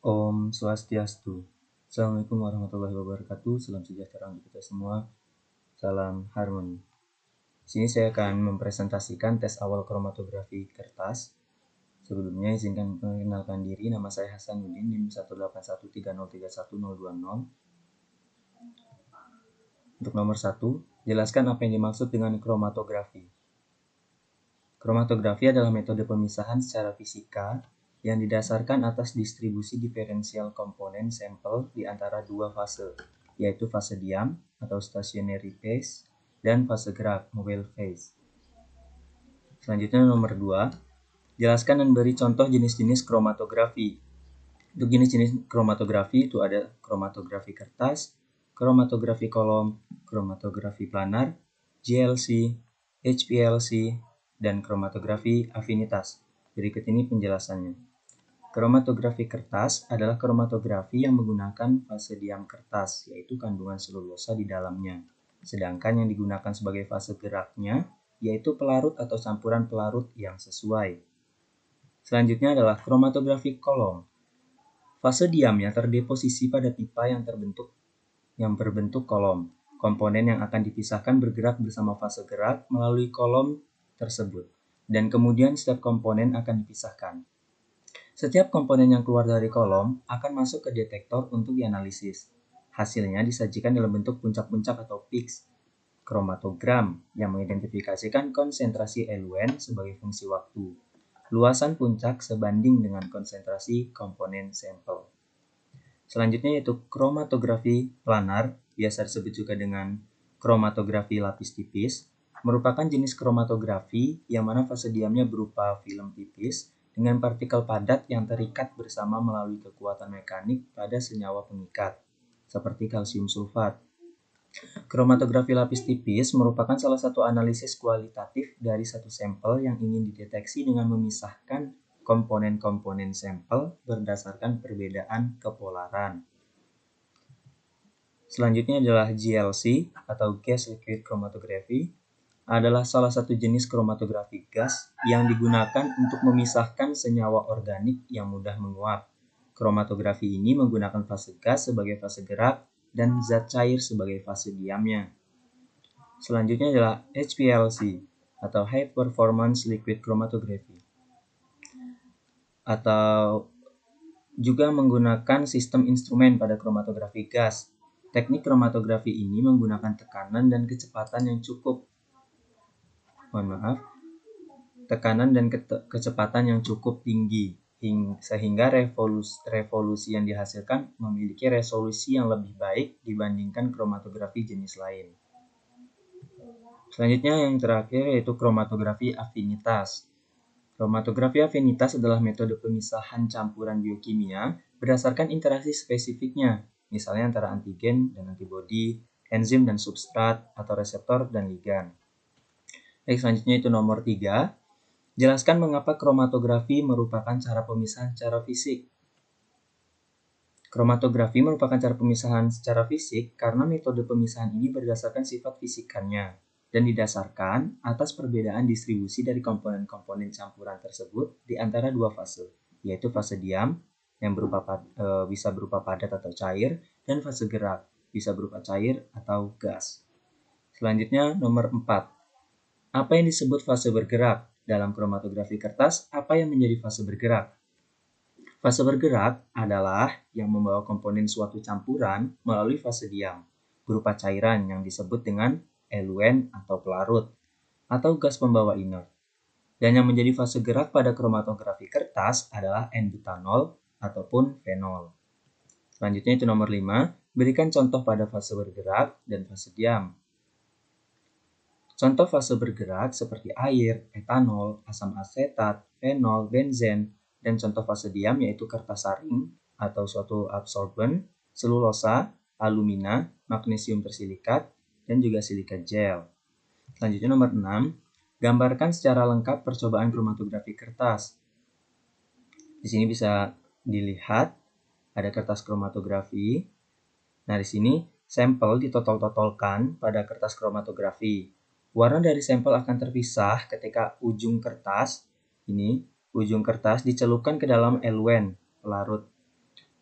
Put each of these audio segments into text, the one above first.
Om Swastiastu. Assalamualaikum warahmatullahi wabarakatuh. Salam sejahtera untuk kita semua. Salam harmoni. Di sini saya akan mempresentasikan tes awal kromatografi kertas. Sebelumnya izinkan mengenalkan diri. Nama saya Hasanuddin, NIM 18130311020. Untuk nomor 1, jelaskan apa yang dimaksud dengan kromatografi. Kromatografi adalah metode pemisahan secara fisika yang didasarkan atas distribusi diferensial komponen sampel di antara dua fase, yaitu fase diam atau stationary phase dan fase gerak mobile phase. Selanjutnya nomor 2, jelaskan dan beri contoh jenis-jenis kromatografi. Untuk jenis-jenis kromatografi itu ada kromatografi kertas, kromatografi kolom, kromatografi planar, GLC, HPLC, dan kromatografi afinitas. Berikut ini penjelasannya. Kromatografi kertas adalah kromatografi yang menggunakan fase diam kertas, yaitu kandungan selulosa di dalamnya. Sedangkan yang digunakan sebagai fase geraknya, yaitu pelarut atau campuran pelarut yang sesuai. Selanjutnya adalah kromatografi kolom. Fase diamnya terdeposisi pada pipa yang berbentuk kolom. Komponen yang akan dipisahkan bergerak bersama fase gerak melalui kolom tersebut. Dan kemudian setiap komponen akan dipisahkan. Setiap komponen yang keluar dari kolom akan masuk ke detektor untuk dianalisis. Hasilnya disajikan dalam bentuk puncak-puncak atau peaks kromatogram yang mengidentifikasikan konsentrasi eluen sebagai fungsi waktu. Luasan puncak sebanding dengan konsentrasi komponen sampel. Selanjutnya yaitu kromatografi planar, biasa disebut juga dengan kromatografi lapis tipis, merupakan jenis kromatografi yang mana fase diamnya berupa film tipis dengan partikel padat yang terikat bersama melalui kekuatan mekanik pada senyawa pengikat, seperti kalsium sulfat. Kromatografi lapis tipis merupakan salah satu analisis kualitatif dari satu sampel yang ingin dideteksi dengan memisahkan komponen-komponen sampel berdasarkan perbedaan kepolaran. Selanjutnya adalah GLC atau Gas Liquid Chromatography, adalah salah satu jenis kromatografi gas yang digunakan untuk memisahkan senyawa organik yang mudah menguap. Kromatografi ini menggunakan fase gas sebagai fase gerak dan zat cair sebagai fase diamnya. Selanjutnya adalah HPLC atau High Performance Liquid Chromatography, atau juga menggunakan sistem instrumen pada kromatografi gas. Teknik kromatografi ini menggunakan tekanan dan kecepatan yang cukup tinggi sehingga revolusi yang dihasilkan memiliki resolusi yang lebih baik dibandingkan kromatografi jenis lain. Selanjutnya yang terakhir yaitu kromatografi afinitas. Kromatografi afinitas adalah metode pemisahan campuran biokimia berdasarkan interaksi spesifiknya, misalnya antara antigen dan antibodi, enzim dan substrat, atau reseptor dan ligan. Baik, selanjutnya itu nomor 3. Jelaskan mengapa kromatografi merupakan cara pemisahan secara fisik. Kromatografi merupakan cara pemisahan secara fisik karena metode pemisahan ini berdasarkan sifat fisikannya dan didasarkan atas perbedaan distribusi dari komponen-komponen campuran tersebut di antara dua fase, yaitu fase diam yang bisa berupa padat atau cair dan fase gerak bisa berupa cair atau gas. Selanjutnya nomor 4. Apa yang disebut fase bergerak? Dalam kromatografi kertas, apa yang menjadi fase bergerak? Fase bergerak adalah yang membawa komponen suatu campuran melalui fase diam, berupa cairan yang disebut dengan eluen atau pelarut, atau gas pembawa inert. Dan yang menjadi fase gerak pada kromatografi kertas adalah N-butanol ataupun fenol. Selanjutnya itu nomor 5, berikan contoh pada fase bergerak dan fase diam. Contoh fase bergerak seperti air, etanol, asam asetat, fenol, benzen, dan contoh fase diam yaitu kertas saring atau suatu absorben, selulosa, alumina, magnesium tersilikat, dan juga silikat gel. Selanjutnya nomor 6, gambarkan secara lengkap percobaan kromatografi kertas. Di sini bisa dilihat ada kertas kromatografi. Nah, di sini sampel ditotol-totolkan pada kertas kromatografi. Warna dari sampel akan terpisah ketika ujung kertas dicelupkan ke dalam eluen, pelarut.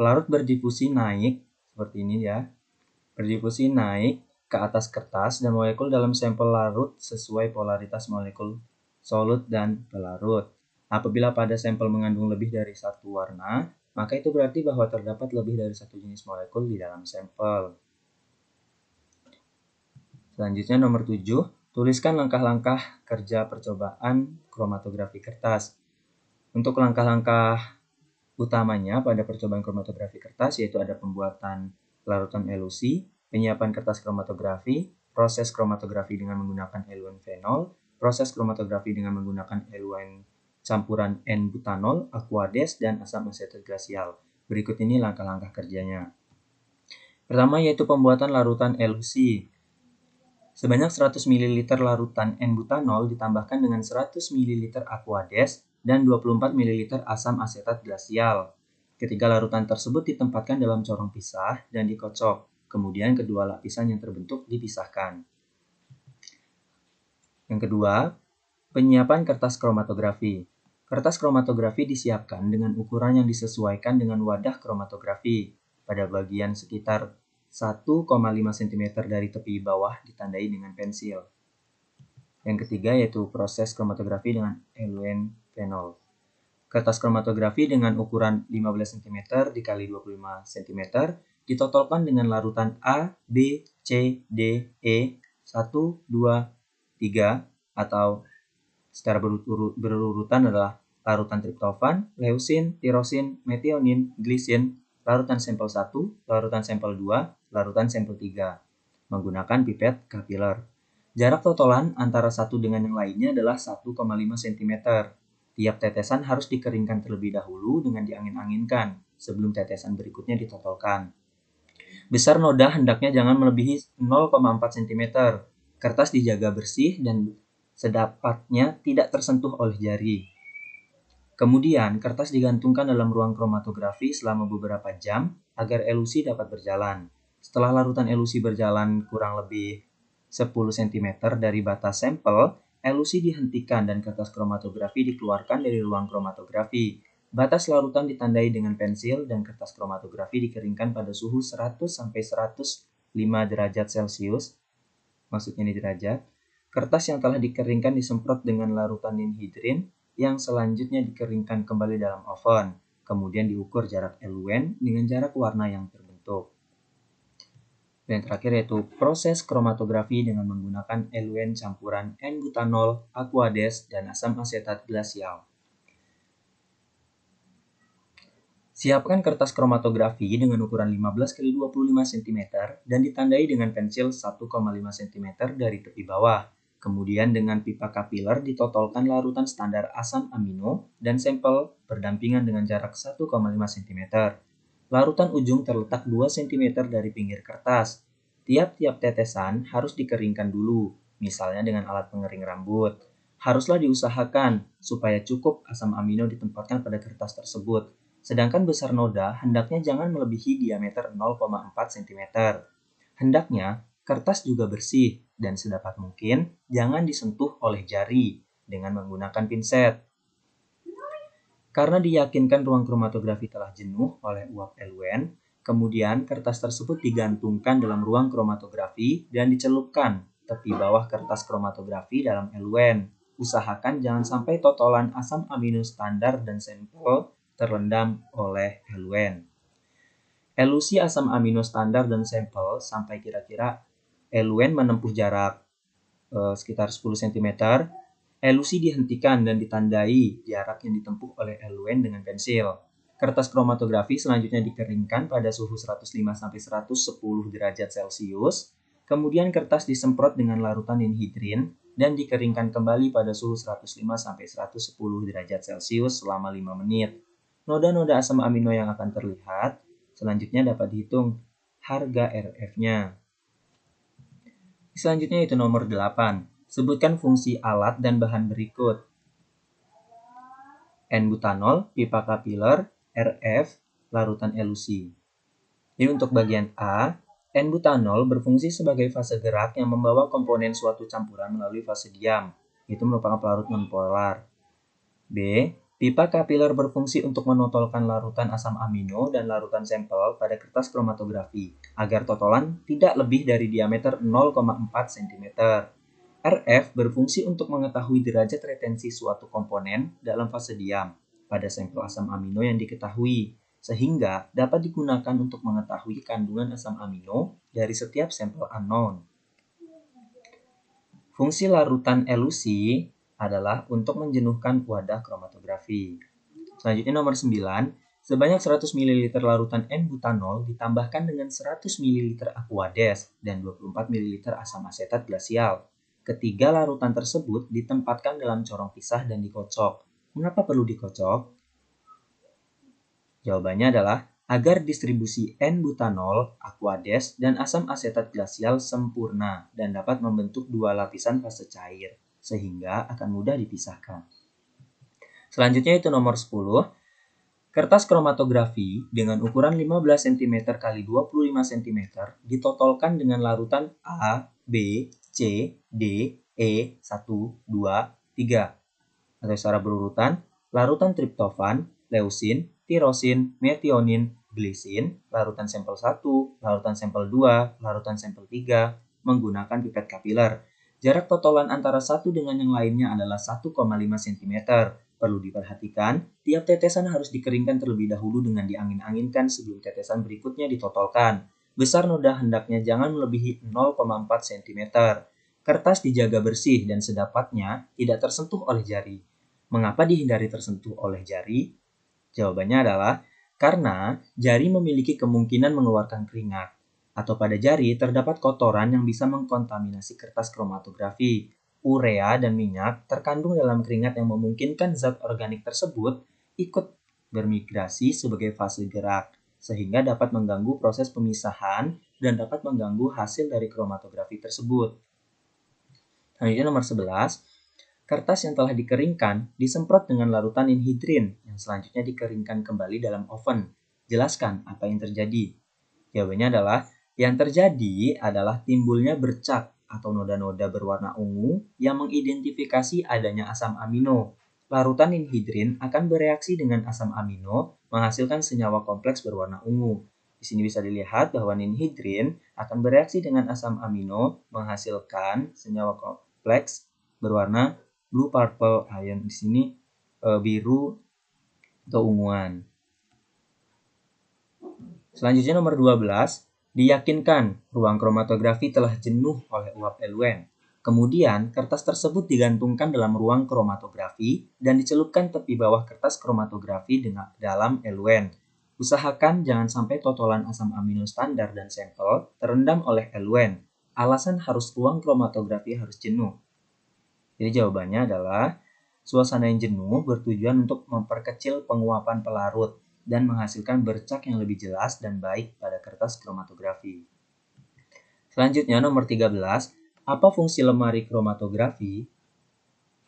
Pelarut berdifusi naik, seperti ini ya. Berdifusi naik ke atas kertas dan molekul dalam sampel larut sesuai polaritas molekul solut dan pelarut. Apabila pada sampel mengandung lebih dari satu warna, maka itu berarti bahwa terdapat lebih dari satu jenis molekul di dalam sampel. Selanjutnya nomor 7, tuliskan langkah-langkah kerja percobaan kromatografi kertas. Untuk langkah-langkah utamanya pada percobaan kromatografi kertas yaitu ada pembuatan larutan elusi, penyiapan kertas kromatografi, proses kromatografi dengan menggunakan eluen fenol, proses kromatografi dengan menggunakan eluen campuran N-butanol, aquades, dan asam asetat glasial. Berikut ini langkah-langkah kerjanya. Pertama yaitu pembuatan larutan elusi. Sebanyak 100 ml larutan N-butanol ditambahkan dengan 100 ml aquades dan 24 ml asam asetat glasial. Ketiga larutan tersebut ditempatkan dalam corong pisah dan dikocok. Kemudian kedua lapisan yang terbentuk dipisahkan. Yang kedua, penyiapan kertas kromatografi. Kertas kromatografi disiapkan dengan ukuran yang disesuaikan dengan wadah kromatografi. Pada bagian sekitar 1,5 cm dari tepi bawah ditandai dengan pensil. Yang ketiga yaitu proses kromatografi dengan eluen fenol. Kertas kromatografi dengan ukuran 15 cm x 25 cm ditotolkan dengan larutan A, B, C, D, E, 1, 2, 3 atau secara berurutan adalah larutan triptofan, leusin, tirosin, metionin, glisin, larutan sampel 1, larutan sampel 2, larutan sampel 3 menggunakan pipet kapiler. Jarak totolan antara satu dengan yang lainnya adalah 1,5 cm. Tiap tetesan harus dikeringkan terlebih dahulu dengan diangin-anginkan sebelum tetesan berikutnya ditotolkan. Besar noda hendaknya jangan melebihi 0,4 cm. Kertas dijaga bersih dan sedapatnya tidak tersentuh oleh jari. Kemudian, kertas digantungkan dalam ruang kromatografi selama beberapa jam agar elusi dapat berjalan. Setelah larutan elusi berjalan kurang lebih 10 cm dari batas sampel, elusi dihentikan dan kertas kromatografi dikeluarkan dari ruang kromatografi. Batas larutan ditandai dengan pensil dan kertas kromatografi dikeringkan pada suhu 100-105 derajat Celcius. Maksudnya ini derajat. Kertas yang telah dikeringkan disemprot dengan larutan ninhidrin yang selanjutnya dikeringkan kembali dalam oven. Kemudian diukur jarak eluen dengan jarak warna yang terbentuk. Dan terakhir yaitu proses kromatografi dengan menggunakan eluen campuran N-butanol, aquades, dan asam asetat glasial. Siapkan kertas kromatografi dengan ukuran 15 x 25 cm dan ditandai dengan pensil 1,5 cm dari tepi bawah. Kemudian dengan pipa kapiler ditotolkan larutan standar asam amino dan sampel berdampingan dengan jarak 1,5 cm. Larutan ujung terletak 2 cm dari pinggir kertas. Tiap-tiap tetesan harus dikeringkan dulu, misalnya dengan alat pengering rambut. Haruslah diusahakan supaya cukup asam amino ditempatkan pada kertas tersebut. Sedangkan besar noda hendaknya jangan melebihi diameter 0,4 cm. Hendaknya kertas juga bersih dan sedapat mungkin jangan disentuh oleh jari dengan menggunakan pinset. Karena diyakinkan ruang kromatografi telah jenuh oleh uap eluen, kemudian kertas tersebut digantungkan dalam ruang kromatografi dan dicelupkan tepi bawah kertas kromatografi dalam eluen. Usahakan jangan sampai totolan asam amino standar dan sampel terendam oleh eluen. Elusi asam amino standar dan sampel sampai kira-kira eluen menempuh jarak sekitar 10 cm. Elusi dihentikan dan ditandai jarak yang ditempuh oleh eluen dengan pensil. Kertas kromatografi selanjutnya dikeringkan pada suhu 105-110 derajat Celcius. Kemudian kertas disemprot dengan larutan ninhidrin dan dikeringkan kembali pada suhu 105-110 derajat Celcius selama 5 menit. Noda-noda asam amino yang akan terlihat selanjutnya dapat dihitung harga RF-nya. Selanjutnya itu nomor 8. Sebutkan fungsi alat dan bahan berikut. N-butanol, pipa kapiler, RF, larutan elusi. Jadi untuk bagian A, N-butanol berfungsi sebagai fase gerak yang membawa komponen suatu campuran melalui fase diam. Itu merupakan pelarut nonpolar. B, Pipa kapiler berfungsi untuk menotolkan larutan asam amino dan larutan sampel pada kertas kromatografi agar totolan tidak lebih dari diameter 0,4 cm. RF berfungsi untuk mengetahui derajat retensi suatu komponen dalam fase diam pada sampel asam amino yang diketahui, sehingga dapat digunakan untuk mengetahui kandungan asam amino dari setiap sampel unknown. Fungsi larutan elusi adalah untuk menjenuhkan wadah kromatografi. Selanjutnya nomor 9, sebanyak 100 ml larutan N-butanol ditambahkan dengan 100 ml Aquades dan 24 ml asam asetat glasial. Ketiga larutan tersebut ditempatkan dalam corong pisah dan dikocok. Mengapa perlu dikocok? Jawabannya adalah agar distribusi N-butanol, Aquades, dan asam asetat glasial sempurna dan dapat membentuk dua lapisan fase cair, sehingga akan mudah dipisahkan. Selanjutnya itu nomor 10. Kertas kromatografi dengan ukuran 15 cm x 25 cm ditotolkan dengan larutan A, B, C, D, E, 1, 2, 3. Atau secara berurutan, larutan triptofan, leusin, tirosin, metionin, glisin, larutan sampel 1, larutan sampel 2, larutan sampel 3, menggunakan pipet kapiler. Jarak totolan antara satu dengan yang lainnya adalah 1,5 cm. Perlu diperhatikan, tiap tetesan harus dikeringkan terlebih dahulu dengan diangin-anginkan sebelum tetesan berikutnya ditotolkan. Besar noda hendaknya jangan melebihi 0,4 cm. Kertas dijaga bersih dan sedapatnya tidak tersentuh oleh jari. Mengapa dihindari tersentuh oleh jari? Jawabannya adalah karena jari memiliki kemungkinan mengeluarkan keringat, atau pada jari terdapat kotoran yang bisa mengkontaminasi kertas kromatografi. Urea dan minyak terkandung dalam keringat yang memungkinkan zat organik tersebut ikut bermigrasi sebagai fase gerak, sehingga dapat mengganggu proses pemisahan dan dapat mengganggu hasil dari kromatografi tersebut. Selanjutnya nomor 11. Kertas yang telah dikeringkan disemprot dengan larutan inhidrin yang selanjutnya dikeringkan kembali dalam oven. Jelaskan apa yang terjadi. Jawabannya adalah yang terjadi adalah timbulnya bercak atau noda-noda berwarna ungu yang mengidentifikasi adanya asam amino. Larutan inhidrin akan bereaksi dengan asam amino menghasilkan senyawa kompleks berwarna ungu. Di sini bisa dilihat bahwa ninhidrin akan bereaksi dengan asam amino menghasilkan senyawa kompleks berwarna blue purple ion. Di sini biru atau unguan. Selanjutnya nomor 12. Diyakinkan ruang kromatografi telah jenuh oleh uap eluen. Kemudian, kertas tersebut digantungkan dalam ruang kromatografi dan dicelupkan tepi bawah kertas kromatografi dalam eluen. Usahakan jangan sampai totolan asam amino standar dan sampel terendam oleh eluen. Alasan ruang kromatografi harus jenuh. Jadi jawabannya adalah suasana yang jenuh bertujuan untuk memperkecil penguapan pelarut dan menghasilkan bercak yang lebih jelas dan baik pada kertas kromatografi. Selanjutnya nomor 13, apa fungsi lemari kromatografi?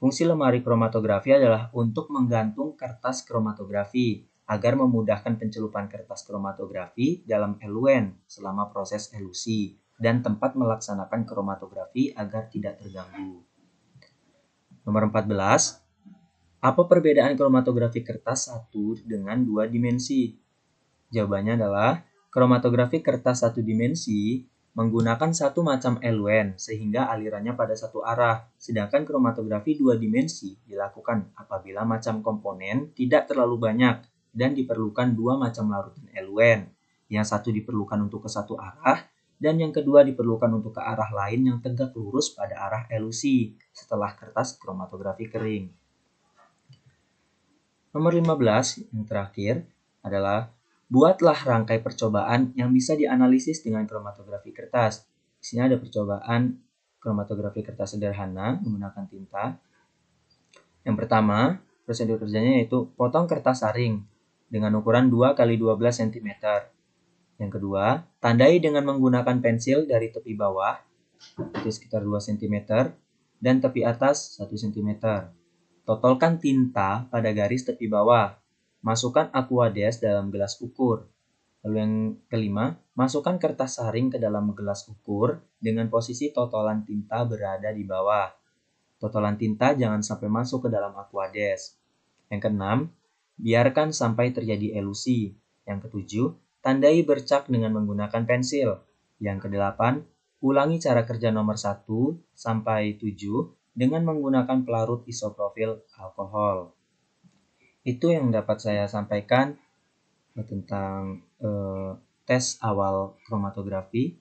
Fungsi lemari kromatografi adalah untuk menggantung kertas kromatografi agar memudahkan pencelupan kertas kromatografi dalam eluen selama proses elusi dan tempat melaksanakan kromatografi agar tidak terganggu. Nomor 14, apa perbedaan kromatografi kertas 1 dengan 2 dimensi? Jawabannya adalah kromatografi kertas 1 dimensi menggunakan satu macam eluen sehingga alirannya pada satu arah, sedangkan kromatografi 2 dimensi dilakukan apabila macam komponen tidak terlalu banyak dan diperlukan dua macam larutan eluen. Yang satu diperlukan untuk ke satu arah dan yang kedua diperlukan untuk ke arah lain yang tegak lurus pada arah elusi setelah kertas kromatografi kering. Nomor 15 yang terakhir adalah buatlah rangkai percobaan yang bisa dianalisis dengan kromatografi kertas. Di sini ada percobaan kromatografi kertas sederhana menggunakan tinta. Yang pertama, prosedur kerjanya yaitu potong kertas saring dengan ukuran 2 x 12 cm. Yang kedua, tandai dengan menggunakan pensil dari tepi bawah, itu sekitar 2 cm, dan tepi atas 1 cm. Totolkan tinta pada garis tepi bawah. Masukkan Aquades dalam gelas ukur. Lalu yang kelima, masukkan kertas saring ke dalam gelas ukur dengan posisi totolan tinta berada di bawah. Totolan tinta jangan sampai masuk ke dalam Aquades. Yang keenam, biarkan sampai terjadi elusi. Yang ketujuh, tandai bercak dengan menggunakan pensil. Yang kedelapan, ulangi cara kerja nomor 1 sampai 7 dengan menggunakan pelarut isoprofil alkohol. Itu yang dapat saya sampaikan tentang tes awal kromatografi.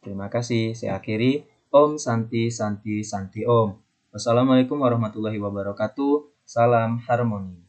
Terima kasih. Saya akhiri. Om Santi Santi Santi Om. Wassalamualaikum warahmatullahi wabarakatuh. Salam harmoni.